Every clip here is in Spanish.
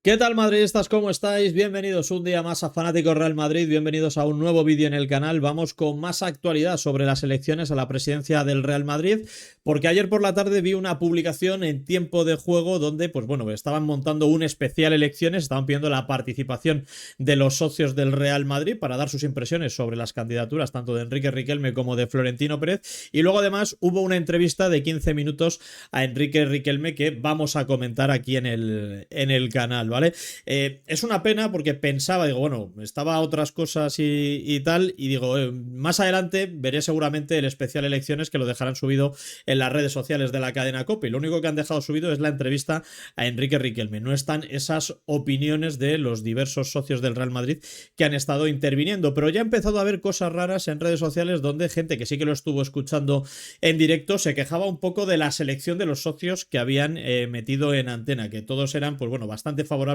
¿Qué tal, madridistas? ¿Cómo estáis? Bienvenidos un día más a Fanáticos Real Madrid, bienvenidos a un nuevo vídeo en el canal. Vamos con más actualidad sobre las elecciones a la presidencia del Real Madrid, porque ayer por la tarde vi una publicación en Tiempo de Juego donde, pues bueno, estaban montando un especial elecciones, estaban pidiendo la participación de los socios del Real Madrid para dar sus impresiones sobre las candidaturas tanto de Enrique Riquelme como de Florentino Pérez, y luego además hubo una entrevista de 15 minutos a Enrique Riquelme que vamos a comentar aquí en el canal, ¿vale? Es una pena porque pensaba, digo, bueno, estaba otras cosas y tal, y digo, más adelante veré seguramente el especial elecciones que lo dejarán subido en las redes sociales de la cadena COPE, y lo único que han dejado subido es la entrevista a Enrique Riquelme. No están esas opiniones de los diversos socios del Real Madrid que han estado interviniendo, pero ya ha empezado a haber cosas raras en redes sociales donde gente que sí que lo estuvo escuchando en directo se quejaba un poco de la selección de los socios que habían metido en antena, que todos eran, pues bueno, bastante favorables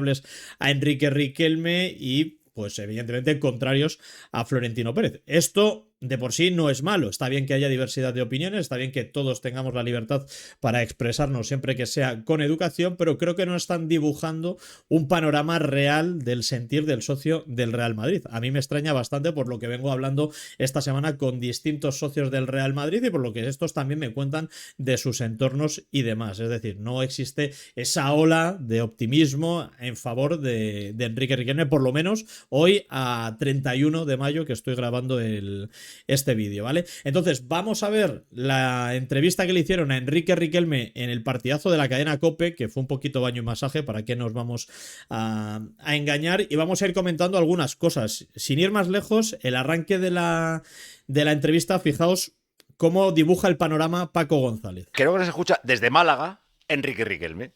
a Enrique Riquelme y, pues evidentemente, contrarios a Florentino Pérez. Esto de por sí no es malo, está bien que haya diversidad de opiniones, está bien que todos tengamos la libertad para expresarnos siempre que sea con educación, pero creo que no están dibujando un panorama real del sentir del socio del Real Madrid. A mí me extraña bastante por lo que vengo hablando esta semana con distintos socios del Real Madrid y por lo que estos también me cuentan de sus entornos y demás. Es decir, no existe esa ola de optimismo en favor de Enrique Riquelme, por lo menos hoy a 31 de mayo que estoy grabando este vídeo, ¿vale? Entonces, vamos a ver la entrevista que le hicieron a Enrique Riquelme en el partidazo de la cadena COPE, que fue un poquito baño y masaje, para qué nos vamos a engañar, y vamos a ir comentando algunas cosas. Sin ir más lejos, el arranque de la entrevista, fijaos cómo dibuja el panorama Paco González. Creo que nos escucha desde Málaga, Enrique Riquelme.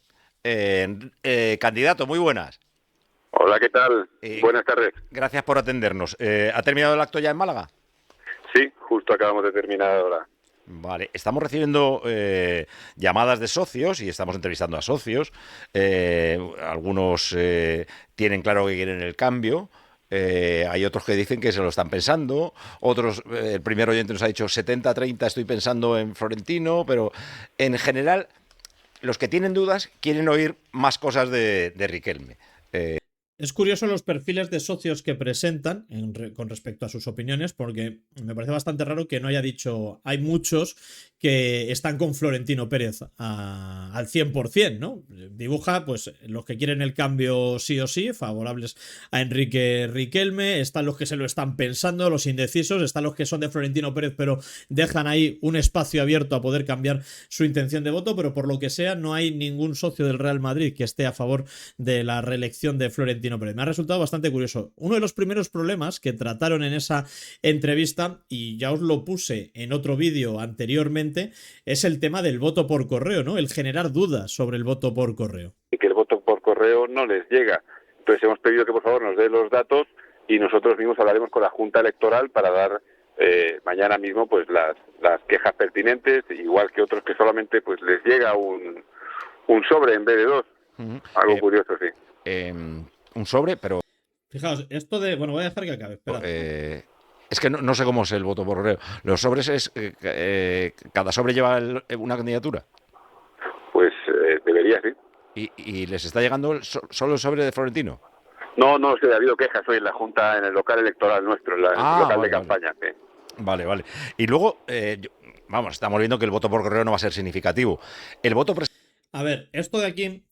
Candidato, muy buenas. Hola, ¿qué tal? Buenas tardes. Gracias por atendernos. ¿Ha terminado el acto ya en Málaga? Sí, justo acabamos de terminar ahora. Vale, estamos recibiendo llamadas de socios y estamos entrevistando a socios. Algunos tienen claro que quieren el cambio. Hay otros que dicen que se lo están pensando. Otros, el primer oyente nos ha dicho 70-30, estoy pensando en Florentino, pero en general los que tienen dudas quieren oír más cosas de Riquelme. Es curioso los perfiles de socios que presentan con respecto a sus opiniones, porque me parece bastante raro que no haya dicho. Hay muchos que están con Florentino Pérez al 100%, ¿no? Dibuja, pues, los que quieren el cambio sí o sí, favorables a Enrique Riquelme. Están los que se lo están pensando, los indecisos. Están los que son de Florentino Pérez, pero dejan ahí un espacio abierto a poder cambiar su intención de voto. Pero por lo que sea, no hay ningún socio del Real Madrid que esté a favor de la reelección de Florentino Pérez. Me ha resultado bastante curioso. Uno de los primeros problemas que trataron en esa entrevista, y ya os lo puse en otro vídeo anteriormente, es el tema del voto por correo, ¿no? El generar dudas sobre el voto por correo. Y que el voto por correo no les llega. Entonces hemos pedido que por favor nos den los datos y nosotros mismos hablaremos con la Junta Electoral para dar mañana mismo pues las quejas pertinentes, igual que otros que solamente pues les llega un sobre en vez de dos. Algo curioso, sí. Un sobre, pero... Fijaos, esto de... Bueno, voy a dejar que acabe, espera. Es que no sé cómo es el voto por correo. ¿Los sobres es... cada sobre lleva una candidatura? Pues debería, sí. ¿Y les está llegando solo el sobre de Florentino? No, sí, ha habido quejas hoy en la Junta, en el local electoral nuestro, en el local de campaña. Vale. Sí. Vale. Y luego, vamos, estamos viendo que el voto por correo no va a ser significativo. El voto... A ver, esto de aquí...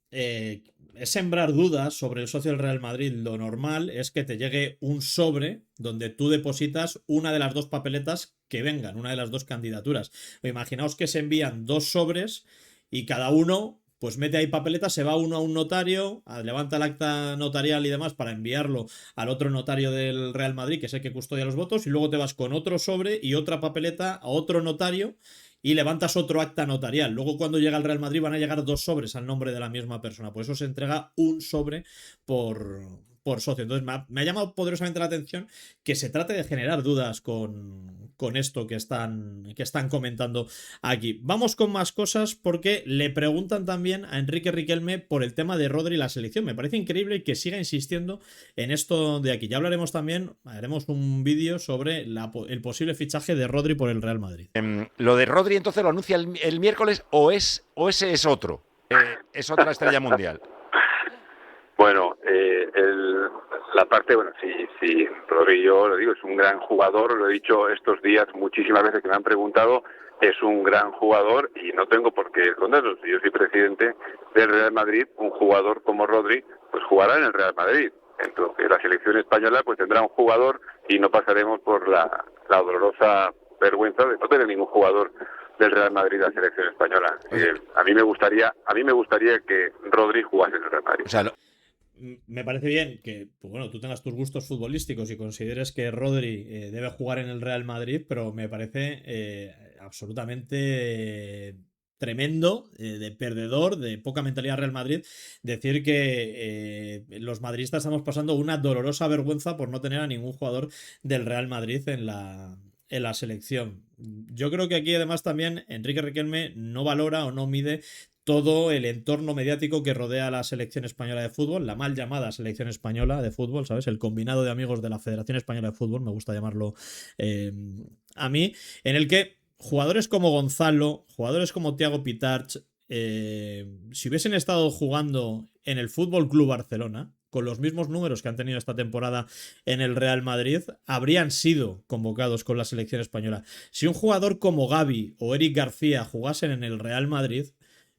es sembrar dudas sobre el socio del Real Madrid. Lo normal es que te llegue un sobre donde tú depositas una de las dos papeletas que vengan, una de las dos candidaturas. Imaginaos que se envían dos sobres y cada uno pues mete ahí papeletas, se va uno a un notario, levanta el acta notarial y demás para enviarlo al otro notario del Real Madrid, que es el que custodia los votos, y luego te vas con otro sobre y otra papeleta a otro notario y levantas otro acta notarial. Luego, cuando llega al Real Madrid, van a llegar dos sobres al nombre de la misma persona. Por eso se entrega un sobre por socio. Entonces, me ha llamado poderosamente la atención que se trate de generar dudas con esto que están comentando aquí. Vamos con más cosas, porque le preguntan también a Enrique Riquelme por el tema de Rodri y la selección. Me parece increíble que siga insistiendo en esto de aquí. Ya hablaremos también, haremos un vídeo sobre el posible fichaje de Rodri por el Real Madrid. ¿Lo de Rodri entonces lo anuncia el miércoles o ese es otro? ¿Es otra estrella mundial? Bueno, Bueno, la parte, bueno, sí, Rodri, yo lo digo, es un gran jugador, lo he dicho estos días muchísimas veces que me han preguntado, es un gran jugador y no tengo por qué esconderlo. Si yo soy presidente del Real Madrid, un jugador como Rodri, pues jugará en el Real Madrid. Entonces la selección española pues tendrá un jugador y no pasaremos por la dolorosa vergüenza de no tener ningún jugador del Real Madrid a la selección española. A mí me gustaría que Rodri jugase en el Real Madrid. O sea, me parece bien que, pues bueno, tú tengas tus gustos futbolísticos y consideres que Rodri debe jugar en el Real Madrid, pero me parece absolutamente tremendo, de perdedor, de poca mentalidad Real Madrid, decir que los madridistas estamos pasando una dolorosa vergüenza por no tener a ningún jugador del Real Madrid en la selección. Yo creo que aquí además también Enrique Riquelme no valora o no mide todo el entorno mediático que rodea a la selección española de fútbol, la mal llamada selección española de fútbol, ¿sabes? El combinado de amigos de la Federación Española de Fútbol, me gusta llamarlo a mí, en el que jugadores como Gonzalo, jugadores como Thiago Pitarch, si hubiesen estado jugando en el Fútbol Club Barcelona, con los mismos números que han tenido esta temporada en el Real Madrid, habrían sido convocados con la selección española. Si un jugador como Gavi o Eric García jugasen en el Real Madrid,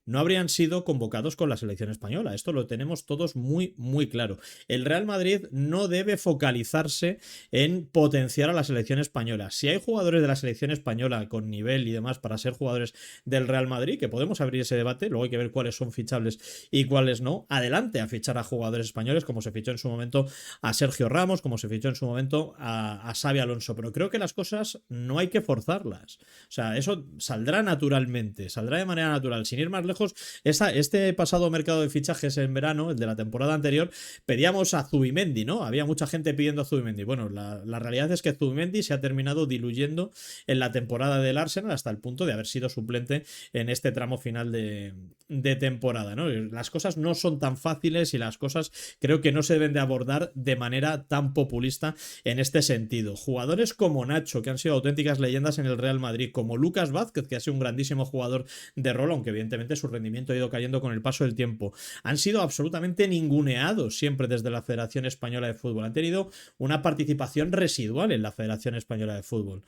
no habrían sido convocados con la selección española. Esto lo tenemos todos muy, muy claro. El Real Madrid no debe focalizarse en potenciar a la selección española. Si hay jugadores de la selección española con nivel y demás para ser jugadores del Real Madrid, que podemos abrir ese debate, luego hay que ver cuáles son fichables y cuáles no. Adelante a fichar a jugadores españoles, como se fichó en su momento a Sergio Ramos, como se fichó en su momento a Xabi Alonso. Pero creo que las cosas no hay que forzarlas. O sea, eso saldrá naturalmente, saldrá de manera natural, sin ir más lejos. Este pasado mercado de fichajes en verano, el de la temporada anterior, pedíamos a Zubimendi, ¿no? Había mucha gente pidiendo a Zubimendi. Bueno, la realidad es que Zubimendi se ha terminado diluyendo en la temporada del Arsenal hasta el punto de haber sido suplente en este tramo final de temporada, ¿no? Las cosas no son tan fáciles y las cosas creo que no se deben de abordar de manera tan populista en este sentido. Jugadores como Nacho, que han sido auténticas leyendas en el Real Madrid, como Lucas Vázquez, que ha sido un grandísimo jugador de rol, aunque evidentemente su rendimiento ha ido cayendo con el paso del tiempo, han sido absolutamente ninguneados siempre desde la Federación Española de Fútbol. Han tenido una participación residual en la Federación Española de Fútbol.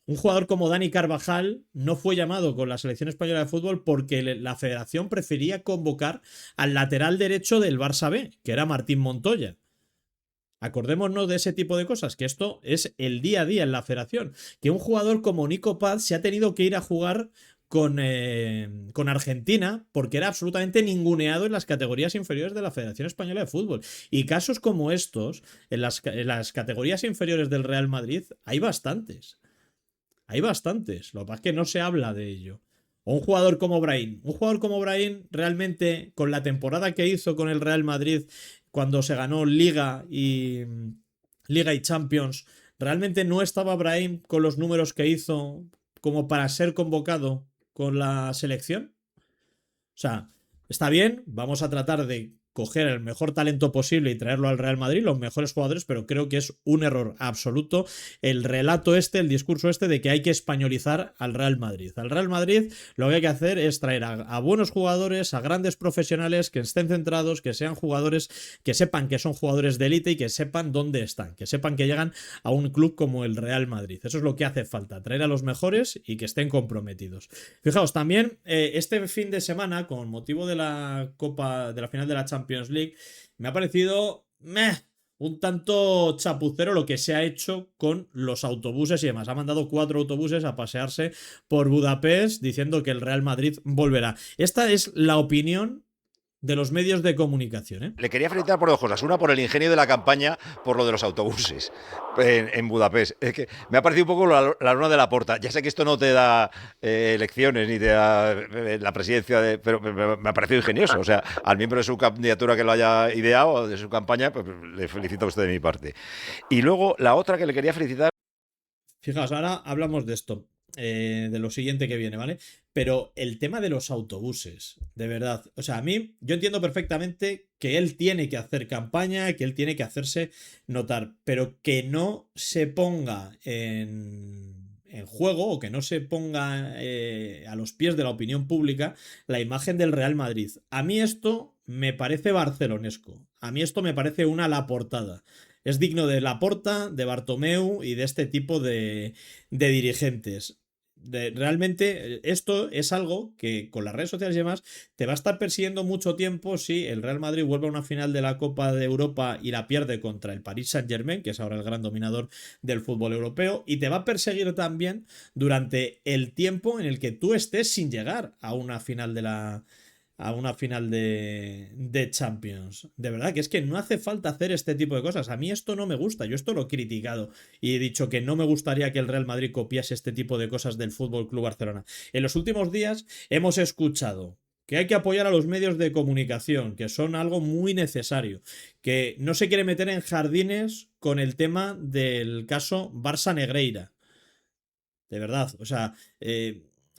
Un jugador como Dani Carvajal no fue llamado con la selección española de fútbol porque la federación prefería convocar al lateral derecho del Barça B, que era Martín Montoya. Acordémonos de ese tipo de cosas, que esto es el día a día en la federación. Que un jugador como Nico Paz se ha tenido que ir a jugar con Argentina porque era absolutamente ninguneado en las categorías inferiores de la Federación Española de Fútbol. Y casos como estos, en las categorías inferiores del Real Madrid, hay bastantes. Hay bastantes. Lo que pasa es que no se habla de ello. O un jugador como Brahim. Un jugador como Brahim realmente, con la temporada que hizo con el Real Madrid cuando se ganó Liga y Champions, realmente no estaba Brahim con los números que hizo como para ser convocado con la selección. O sea, está bien, vamos a tratar de coger el mejor talento posible y traerlo al Real Madrid, los mejores jugadores, pero creo que es un error absoluto el relato el discurso de que hay que españolizar al Real Madrid. Al Real Madrid lo que hay que hacer es traer a buenos jugadores, a grandes profesionales que estén centrados, que sean jugadores que sepan que son jugadores de élite y que sepan dónde están, que sepan que llegan a un club como el Real Madrid. Eso es lo que hace falta, traer a los mejores y que estén comprometidos. Fijaos, también este fin de semana, con motivo de la final de la Champions League, me ha parecido un tanto chapucero lo que se ha hecho con los autobuses y demás. Ha mandado 4 autobuses a pasearse por Budapest diciendo que el Real Madrid volverá. Esta es la opinión de los medios de comunicación, ¿eh? Le quería felicitar por 2 cosas. Una, por el ingenio de la campaña, por lo de los autobuses en Budapest. Es que me ha parecido un poco la luna de la porta. Ya sé que esto no te da elecciones ni te da la presidencia, pero me ha parecido ingenioso. O sea, al miembro de su candidatura que lo haya ideado, de su campaña, pues le felicito a usted de mi parte. Y luego, la otra que le quería felicitar. Fijaos, ahora hablamos de esto. De lo siguiente que viene, ¿vale? Pero el tema de los autobuses, de verdad, o sea, yo entiendo perfectamente que él tiene que hacer campaña, que él tiene que hacerse notar, pero que no se ponga en juego o que no se ponga a los pies de la opinión pública la imagen del Real Madrid. A mí esto me parece barcelonesco. A mí esto me parece una Laportada. Es digno de Laporta, de Bartomeu y de este tipo de dirigentes. Realmente esto es algo que con las redes sociales y demás te va a estar persiguiendo mucho tiempo si el Real Madrid vuelve a una final de la Copa de Europa y la pierde contra el Paris Saint-Germain, que es ahora el gran dominador del fútbol europeo, y te va a perseguir también durante el tiempo en el que tú estés sin llegar a una final de Champions. De verdad que es que no hace falta hacer este tipo de cosas. A mí esto no me gusta, yo esto lo he criticado y he dicho que no me gustaría que el Real Madrid copiase este tipo de cosas del Fútbol Club Barcelona. En los últimos días hemos escuchado que hay que apoyar a los medios de comunicación, que son algo muy necesario, que no se quiere meter en jardines con el tema del caso Barça Negreira. De verdad, o sea,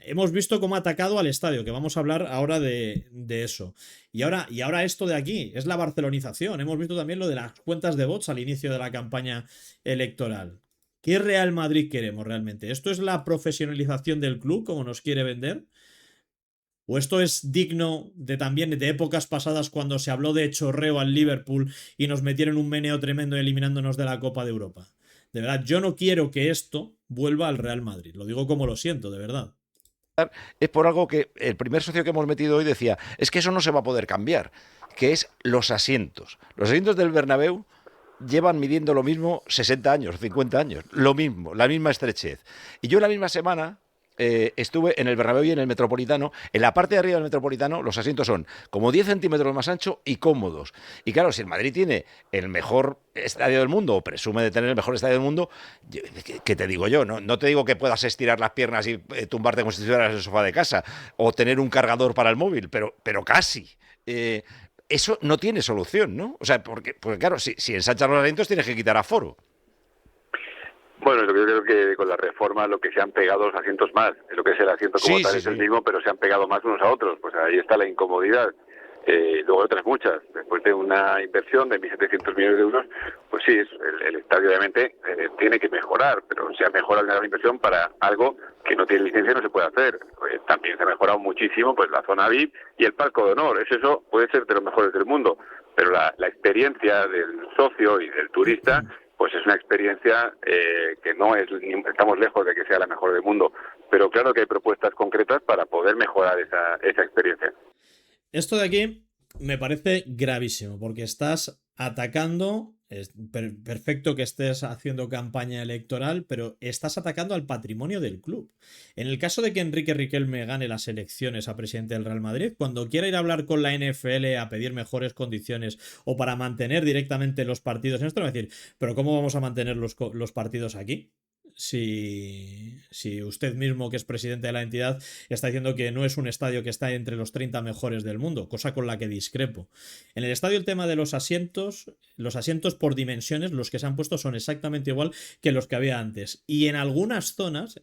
hemos visto cómo ha atacado al estadio, que vamos a hablar ahora de eso. Y ahora esto de aquí, es la barcelonización. Hemos visto también lo de las cuentas de bots al inicio de la campaña electoral. ¿Qué Real Madrid queremos realmente? ¿Esto es la profesionalización del club como nos quiere vender? ¿O esto es digno de también de épocas pasadas cuando se habló de chorreo al Liverpool y nos metieron un meneo tremendo eliminándonos de la Copa de Europa? De verdad, yo no quiero que esto vuelva al Real Madrid. Lo digo como lo siento, de verdad. Es por algo que el primer socio que hemos metido hoy decía, es que eso no se va a poder cambiar, que es los asientos. Los asientos del Bernabéu llevan midiendo lo mismo 60 años, 50 años, lo mismo, la misma estrechez. Y yo la misma semana estuve en el Bernabéu y en el Metropolitano. En la parte de arriba del Metropolitano los asientos son como 10 centímetros más anchos y cómodos. Y claro, si el Madrid tiene el mejor estadio del mundo, o presume de tener el mejor estadio del mundo, ¿qué te digo yo? No te digo que puedas estirar las piernas y tumbarte como si estuvieras en el sofá de casa, o tener un cargador para el móvil, pero casi. Eso no tiene solución, ¿no? O sea, porque claro, si ensanchas los asientos tienes que quitar aforo. Bueno, yo creo que con la reforma lo que se han pegado los asientos más, lo que es el asiento como tal es el mismo, pero se han pegado más unos a otros, pues ahí está la incomodidad. Luego otras muchas, después de una inversión de 1.700 millones de euros, pues sí, el estadio obviamente tiene que mejorar, pero se ha mejorado la inversión para algo que no tiene licencia y no se puede hacer. También se ha mejorado muchísimo pues la zona VIP y el Palco de Honor, eso puede ser de los mejores del mundo, pero la experiencia del socio y del turista pues es una experiencia que no es, estamos lejos de que sea la mejor del mundo, pero claro que hay propuestas concretas para poder mejorar esa experiencia. Esto de aquí me parece gravísimo, porque estás atacando, es perfecto que estés haciendo campaña electoral, pero estás atacando al patrimonio del club. En el caso de que Enrique Riquelme gane las elecciones a presidente del Real Madrid, cuando quiera ir a hablar con la NFL a pedir mejores condiciones o para mantener directamente los partidos en esto, va a decir, pero ¿cómo vamos a mantener los partidos aquí? Si usted mismo, que es presidente de la entidad, está diciendo que no es un estadio que está entre los 30 mejores del mundo, cosa con la que discrepo. En el estadio el tema de los asientos por dimensiones, los que se han puesto son exactamente igual que los que había antes. Y en algunas zonas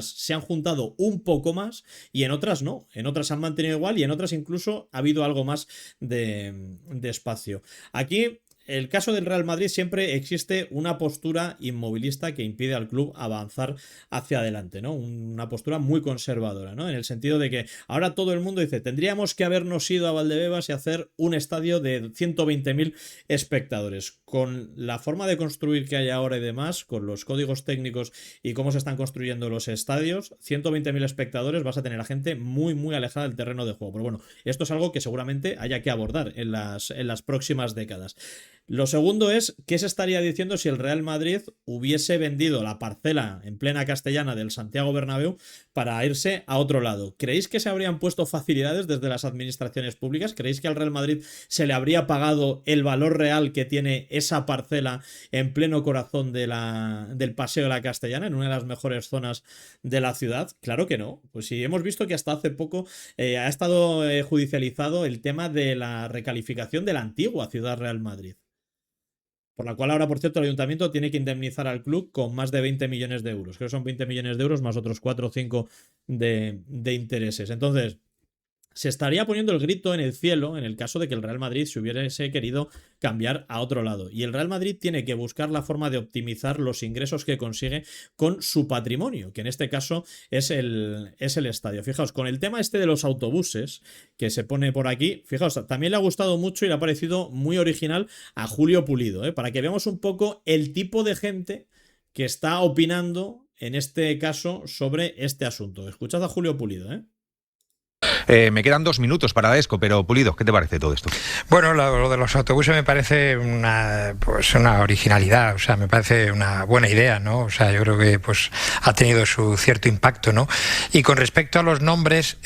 se han juntado un poco más y en otras no. En otras se han mantenido igual y en otras incluso ha habido algo más de espacio. Aquí el caso del Real Madrid siempre existe una postura inmovilista que impide al club avanzar hacia adelante, ¿no? Una postura muy conservadora, ¿no? En el sentido de que ahora todo el mundo dice, tendríamos que habernos ido a Valdebebas y hacer un estadio de 120.000 espectadores. Con la forma de construir que hay ahora y demás, con los códigos técnicos y cómo se están construyendo los estadios, 120.000 espectadores vas a tener a gente muy, muy alejada del terreno de juego. Pero bueno, esto es algo que seguramente haya que abordar en las próximas décadas. Lo segundo es, ¿qué se estaría diciendo si el Real Madrid hubiese vendido la parcela en plena Castellana del Santiago Bernabéu para irse a otro lado? ¿Creéis que se habrían puesto facilidades desde las administraciones públicas? ¿Creéis que al Real Madrid se le habría pagado el valor real que tiene esa parcela en pleno corazón del Paseo de la Castellana, en una de las mejores zonas de la ciudad? Claro que no. Pues sí, hemos visto que hasta hace poco ha estado judicializado el tema de la recalificación de la antigua Ciudad Real Madrid, por la cual ahora, por cierto, el ayuntamiento tiene que indemnizar al club con más de 20 millones de euros. Creo que son 20 millones de euros más otros 4 o 5 de intereses. Entonces, se estaría poniendo el grito en el cielo en el caso de que el Real Madrid se hubiese querido cambiar a otro lado. Y el Real Madrid tiene que buscar la forma de optimizar los ingresos que consigue con su patrimonio, que en este caso es el estadio. Fijaos, con el tema este de los autobuses que se pone por aquí, fijaos, también le ha gustado mucho y le ha parecido muy original a Julio Pulido, para que veamos un poco el tipo de gente que está opinando en este caso sobre este asunto. Escuchad a Julio Pulido, Me quedan 2 minutos para Esco, pero Pulido, ¿qué te parece todo esto? Bueno, lo de los autobuses me parece una originalidad, o sea, me parece una buena idea, ¿no? O sea, yo creo que pues ha tenido su cierto impacto, ¿no? Y con respecto a los nombres...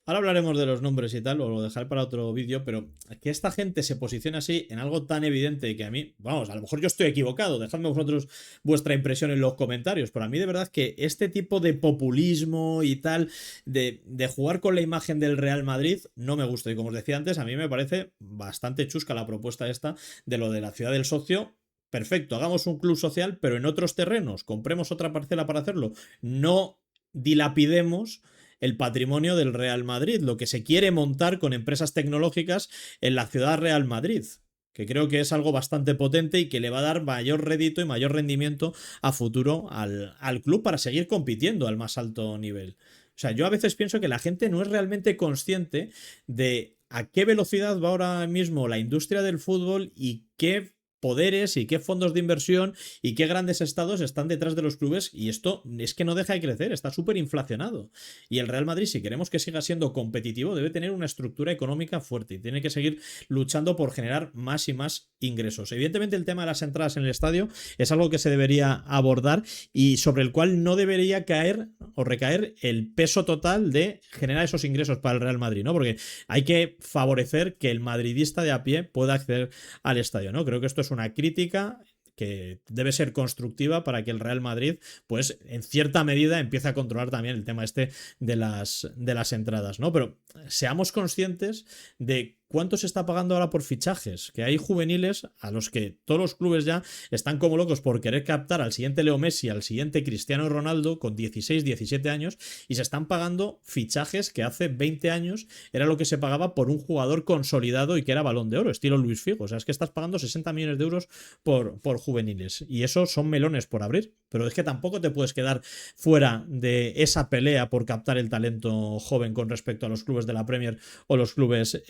Ahora hablaremos de los nombres y tal, o lo dejaré para otro vídeo, pero que esta gente se posicione así en algo tan evidente que a mí, vamos, a lo mejor yo estoy equivocado, dejadme vosotros vuestra impresión en los comentarios, pero a mí de verdad que este tipo de populismo y tal, de jugar con la imagen del Real Madrid, no me gusta. Y como os decía antes, a mí me parece bastante chusca la propuesta esta de lo de la ciudad del socio. Perfecto, hagamos un club social, pero en otros terrenos, compremos otra parcela para hacerlo, no dilapidemos el patrimonio del Real Madrid, lo que se quiere montar con empresas tecnológicas en la ciudad Real Madrid, que creo que es algo bastante potente y que le va a dar mayor rédito y mayor rendimiento a futuro al club para seguir compitiendo al más alto nivel. O sea, yo a veces pienso que la gente no es realmente consciente de a qué velocidad va ahora mismo la industria del fútbol y qué poderes y qué fondos de inversión y qué grandes estados están detrás de los clubes, y esto es que no deja de crecer, está súper inflacionado. Y el Real Madrid, si queremos que siga siendo competitivo, debe tener una estructura económica fuerte y tiene que seguir luchando por generar más y más ingresos. Evidentemente el tema de las entradas en el estadio es algo que se debería abordar y sobre el cual no debería caer o recaer el peso total de generar esos ingresos para el Real Madrid, ¿no? Porque hay que favorecer que el madridista de a pie pueda acceder al estadio, ¿no? Creo que esto es una crítica que debe ser constructiva para que el Real Madrid, pues en cierta medida, empiece a controlar también el tema este de las entradas, ¿no? Pero seamos conscientes de cuánto se está pagando ahora por fichajes, que hay juveniles a los que todos los clubes ya están como locos por querer captar al siguiente Leo Messi, al siguiente Cristiano Ronaldo con 16, 17 años, y se están pagando fichajes que hace 20 años era lo que se pagaba por un jugador consolidado y que era Balón de Oro, estilo Luis Figo. O sea, es que estás pagando 60 millones de euros por juveniles, y eso son melones por abrir, pero es que tampoco te puedes quedar fuera de esa pelea por captar el talento joven con respecto a los clubes de la Premier o los clubes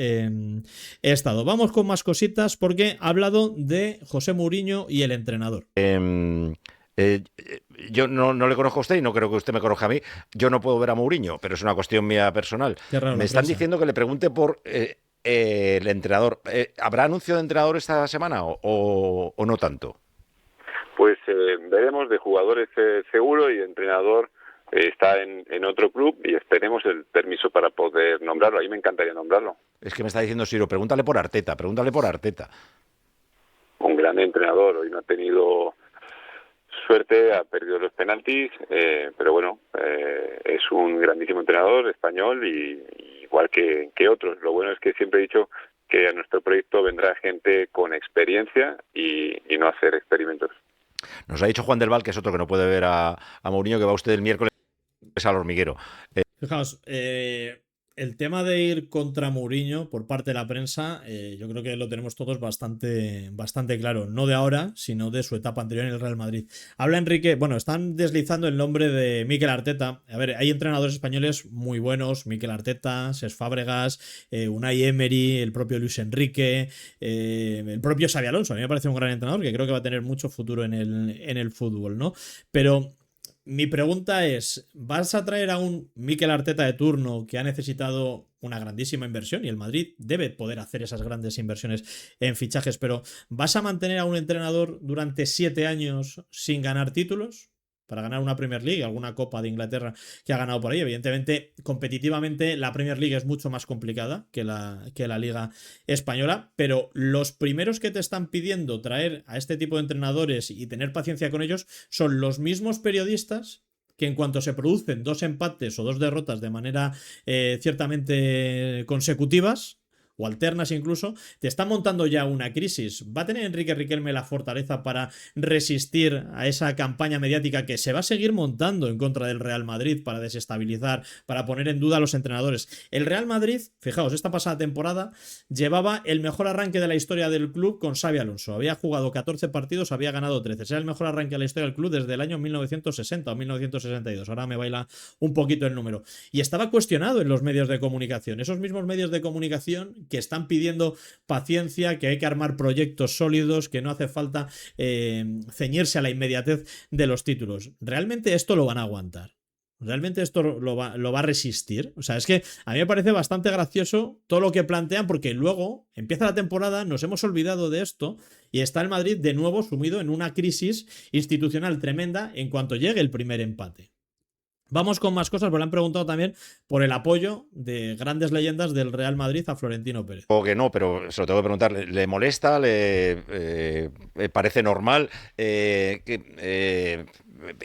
estado. Vamos con más cositas porque ha hablado de José Mourinho y el entrenador. Yo no le conozco a usted y no creo que usted me conozca a mí. Yo no puedo ver a Mourinho, pero es una cuestión mía personal. Me están diciendo que le pregunte por el entrenador. ¿Habrá anuncio de entrenador esta semana o no tanto? Pues veremos, de jugadores seguro, y de entrenador está en otro club, y esperemos el permiso para poder nombrarlo. A mí me encantaría nombrarlo. Es que me está diciendo Ciro, pregúntale por Arteta. Un gran entrenador, hoy no ha tenido suerte, ha perdido los penaltis, pero bueno, es un grandísimo entrenador español, y igual que otros. Lo bueno es que siempre he dicho que a nuestro proyecto vendrá gente con experiencia y no hacer experimentos. Nos ha dicho Juan del Val, que es otro que no puede ver a Mourinho, que va usted el miércoles al hormiguero. Fijaos, el tema de ir contra Mourinho por parte de la prensa, yo creo que lo tenemos todos bastante claro, no de ahora, sino de su etapa anterior en el Real Madrid. Habla Enrique, bueno, están deslizando el nombre de Mikel Arteta. A ver, hay entrenadores españoles muy buenos: Mikel Arteta, Cesc Fábregas, Unai Emery, el propio Luis Enrique, el propio Xabi Alonso. A mí me parece un gran entrenador que creo que va a tener mucho futuro en el fútbol, ¿no? Pero mi pregunta es, ¿vas a traer a un Mikel Arteta de turno que ha necesitado una grandísima inversión, y el Madrid debe poder hacer esas grandes inversiones en fichajes, pero vas a mantener a un entrenador durante 7 años sin ganar títulos? Para ganar una Premier League, alguna Copa de Inglaterra que ha ganado por ahí. Evidentemente, competitivamente, la Premier League es mucho más complicada que la Liga Española, pero los primeros que te están pidiendo traer a este tipo de entrenadores y tener paciencia con ellos son los mismos periodistas que, en cuanto se producen 2 empates o 2 derrotas de manera ciertamente consecutivas, o alternas incluso, te está montando ya una crisis. ¿Va a tener Enrique Riquelme la fortaleza para resistir a esa campaña mediática que se va a seguir montando en contra del Real Madrid para desestabilizar, para poner en duda a los entrenadores? El Real Madrid, fijaos, esta pasada temporada llevaba el mejor arranque de la historia del club con Xabi Alonso. Había jugado 14 partidos, había ganado 13. Era el mejor arranque de la historia del club desde el año 1960 o 1962. Ahora me baila un poquito el número. Y estaba cuestionado en los medios de comunicación. Esos mismos medios de comunicación que están pidiendo paciencia, que hay que armar proyectos sólidos, que no hace falta ceñirse a la inmediatez de los títulos. ¿Realmente esto lo van a aguantar? ¿Realmente esto lo va a resistir? O sea, es que a mí me parece bastante gracioso todo lo que plantean, porque luego empieza la temporada, nos hemos olvidado de esto y está el Madrid de nuevo sumido en una crisis institucional tremenda en cuanto llegue el primer empate. Vamos con más cosas, porque le han preguntado también por el apoyo de grandes leyendas del Real Madrid a Florentino Pérez. O que no, pero se lo tengo que preguntar. ¿Le molesta? ¿Le parece normal?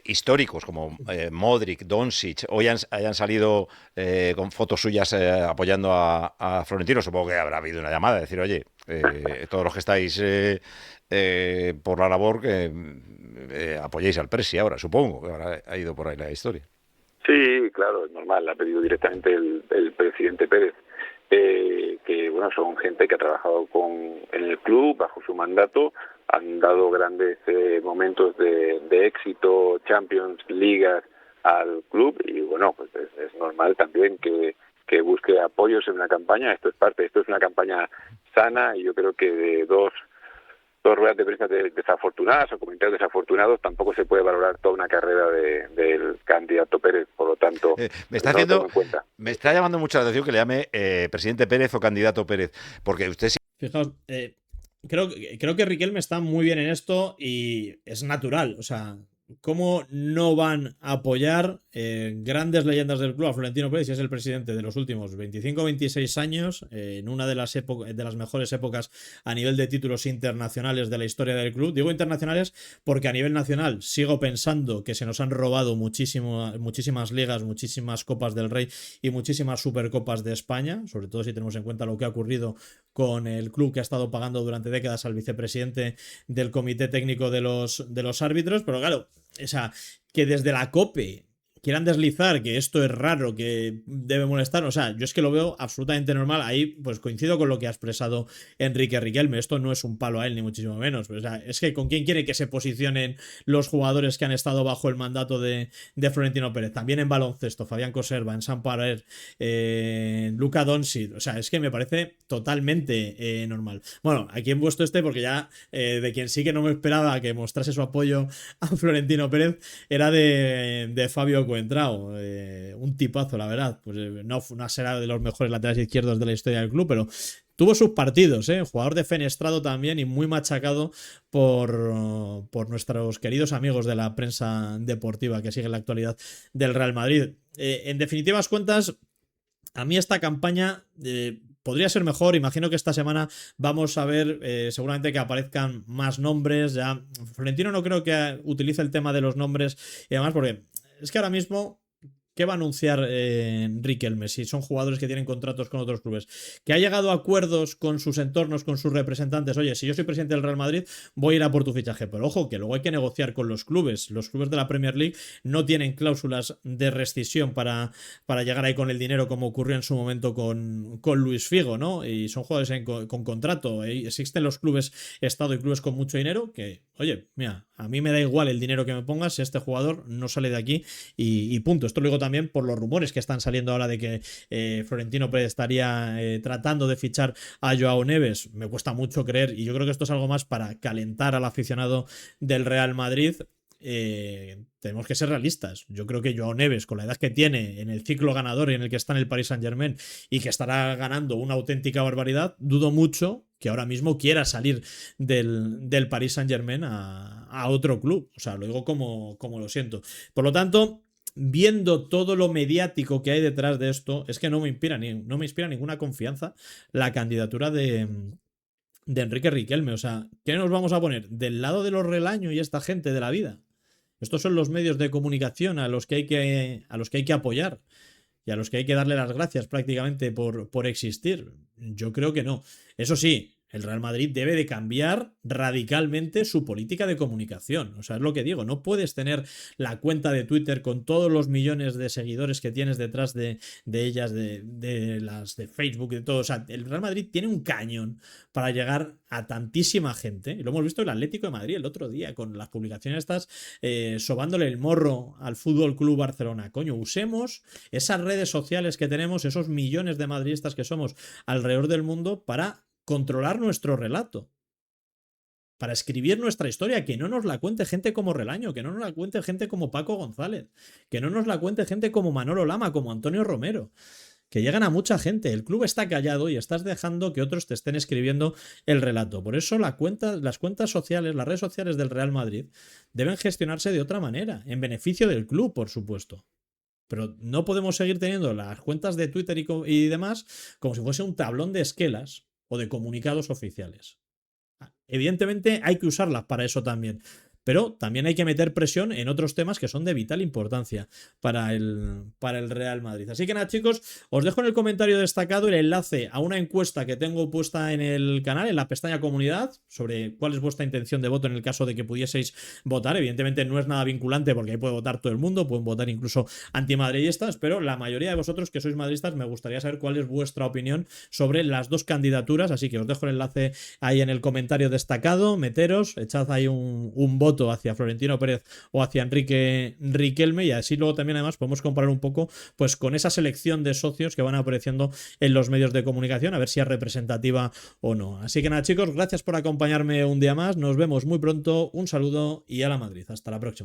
Históricos como Modric, Doncic, hoy hayan salido con fotos suyas apoyando a Florentino. Supongo que habrá habido una llamada de decir, oye, todos los que estáis por la labor, que apoyéis al Presi ahora, supongo que ha ido por ahí la historia. Sí, claro, es normal, ha pedido directamente el presidente Pérez, que bueno, son gente que ha trabajado en el club bajo su mandato, han dado grandes momentos de éxito, Champions, ligas al club, y bueno, pues es normal también que busque apoyos en una campaña. Esto es una campaña sana, y yo creo que de dos ruedas de prensa desafortunadas o comentarios desafortunados tampoco se puede valorar toda una carrera del candidato Pérez. Por lo tanto, me está llamando mucho la atención que le llame presidente Pérez o candidato Pérez, porque usted sí. Fijaos, creo que Riquelme está muy bien en esto y es natural. O sea, ¿cómo no van a apoyar grandes leyendas del club a Florentino Pérez si es el presidente de los últimos 25-26 años, en una de las mejores épocas a nivel de títulos internacionales de la historia del club? Digo internacionales porque a nivel nacional sigo pensando que se nos han robado muchísimas ligas, muchísimas Copas del Rey y muchísimas Supercopas de España, sobre todo si tenemos en cuenta lo que ha ocurrido con el club, que ha estado pagando durante décadas al vicepresidente del comité técnico de los árbitros. Pero claro, o sea, que desde la COPE quieran deslizar que esto es raro, que debe molestar, o sea, yo es que lo veo absolutamente normal. Ahí pues coincido con lo que ha expresado Enrique Riquelme. Esto no es un palo a él, ni muchísimo menos. O sea, es que ¿con quién quiere que se posicionen los jugadores que han estado bajo el mandato de Florentino Pérez? También en baloncesto, Fabián Coserva, en San Parer, Luka Doncic. O sea, es que me parece totalmente normal. Bueno, aquí he puesto porque ya de quien sí que no me esperaba que mostrase su apoyo a Florentino Pérez era de Fabio Coentrao, un tipazo, la verdad. Pues no será de los mejores laterales izquierdos de la historia del club, pero tuvo sus partidos, jugador defenestrado también y muy machacado por nuestros queridos amigos de la prensa deportiva que siguen la actualidad del Real Madrid. En definitivas cuentas, a mí esta campaña podría ser mejor. Imagino que esta semana vamos a ver seguramente que aparezcan más nombres. Ya Florentino no creo que utilice el tema de los nombres y además porque es que ahora mismo, ¿qué va a anunciar Riquelme si son jugadores que tienen contratos con otros clubes? Que ha llegado a acuerdos con sus entornos, con sus representantes. Oye, si yo soy presidente del Real Madrid, voy a ir a por tu fichaje. Pero ojo, que luego hay que negociar con los clubes. Los clubes de la Premier League no tienen cláusulas de rescisión para llegar ahí con el dinero, como ocurrió en su momento con Luis Figo, ¿no? Y son jugadores con contrato. Existen los clubes Estado y clubes con mucho dinero que, oye, mira, a mí me da igual el dinero que me pongas si este jugador no sale de aquí y punto. Esto lo digo también por los rumores que están saliendo ahora de que Florentino Pérez estaría tratando de fichar a Joao Neves. Me cuesta mucho creer y yo creo que esto es algo más para calentar al aficionado del Real Madrid. Tenemos que ser realistas. Yo creo que Joao Neves, con la edad que tiene, en el ciclo ganador en el que está en el Paris Saint-Germain y que estará ganando una auténtica barbaridad, dudo mucho que ahora mismo quiera salir del Paris Saint-Germain a otro club. O sea, lo digo como lo siento. Por lo tanto, viendo todo lo mediático que hay detrás de esto, es que no me inspira ninguna confianza la candidatura de Enrique Riquelme. O sea, ¿qué nos vamos a poner? ¿Del lado de los Relaño y esta gente de la vida? Estos son los medios de comunicación a los que hay que apoyar. y a los que hay que darle las gracias prácticamente por existir. Yo creo que no. Eso sí, el Real Madrid debe de cambiar radicalmente su política de comunicación. O sea, es lo que digo, no puedes tener la cuenta de Twitter con todos los millones de seguidores que tienes detrás de ellas, de las de Facebook, de todo. O sea, el Real Madrid tiene un cañón para llegar a tantísima gente. Y lo hemos visto en el Atlético de Madrid el otro día, con las publicaciones estas, sobándole el morro al Fútbol Club Barcelona. Coño, usemos esas redes sociales que tenemos, esos millones de madridistas que somos alrededor del mundo para controlar nuestro relato, para escribir nuestra historia, que no nos la cuente gente como Relaño, que no nos la cuente gente como Paco González, que no nos la cuente gente como Manolo Lama, como Antonio Romero, que llegan a mucha gente. El club está callado y estás dejando que otros te estén escribiendo el relato. Por eso las cuentas sociales, las redes sociales del Real Madrid deben gestionarse de otra manera, en beneficio del club, por supuesto. Pero no podemos seguir teniendo las cuentas de Twitter y demás como si fuese un tablón de esquelas o de comunicados oficiales. Evidentemente hay que usarlas para eso también, pero también hay que meter presión en otros temas que son de vital importancia para el Real Madrid. Así que nada, chicos, os dejo en el comentario destacado el enlace a una encuesta que tengo puesta en el canal, en la pestaña comunidad, sobre cuál es vuestra intención de voto en el caso de que pudieseis votar. Evidentemente no es nada vinculante porque ahí puede votar todo el mundo, pueden votar incluso antimadridistas, pero la mayoría de vosotros que sois madridistas me gustaría saber cuál es vuestra opinión sobre las dos candidaturas, así que os dejo el enlace ahí en el comentario destacado, meteros, echad ahí un voto hacia Florentino Pérez o hacia Enrique Riquelme, y así luego también además podemos comparar un poco pues con esa selección de socios que van apareciendo en los medios de comunicación, a ver si es representativa o no. Así que nada, chicos, gracias por acompañarme un día más, nos vemos muy pronto, un saludo y a la Madrid, hasta la próxima.